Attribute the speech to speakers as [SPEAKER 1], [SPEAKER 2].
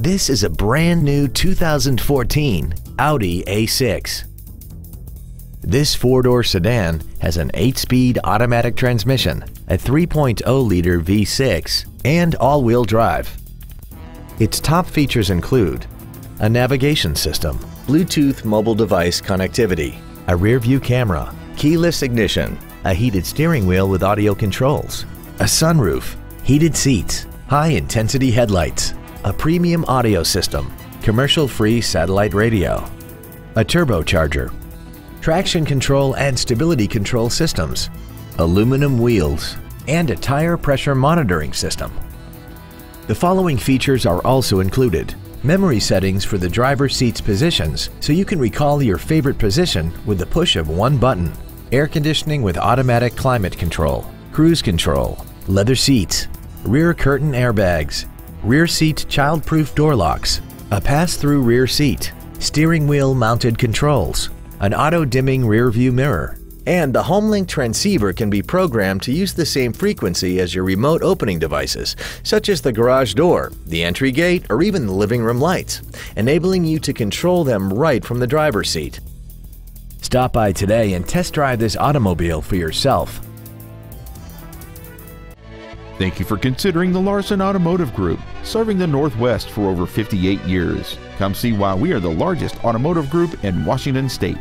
[SPEAKER 1] This is a brand new 2014 Audi A6. This four-door sedan has an 8-speed automatic transmission, a 3.0-liter V6, and all-wheel drive. Its top features include a navigation system, Bluetooth mobile device connectivity, a rear-view camera, keyless ignition, a heated steering wheel with audio controls, a sunroof, heated seats, high-intensity headlights, a premium audio system, commercial-free satellite radio, a turbocharger, traction control and stability control systems, aluminum wheels, and a tire pressure monitoring system. The following features are also included: memory settings for the driver's seat's positions so you can recall your favorite position with the push of one button, air conditioning with automatic climate control, cruise control, leather seats, rear curtain airbags, rear seat child-proof door locks, a pass-through rear seat, steering wheel mounted controls, an auto-dimming rear-view mirror, and the HomeLink transceiver can be programmed to use the same frequency as your remote opening devices, such as the garage door, the entry gate, or even the living room lights, enabling you to control them right from the driver's seat. Stop by today and test drive this automobile for yourself.
[SPEAKER 2] Thank you for considering the Larson Automotive Group, serving the Northwest for over 58 years. Come see why we are the largest automotive group in Washington State.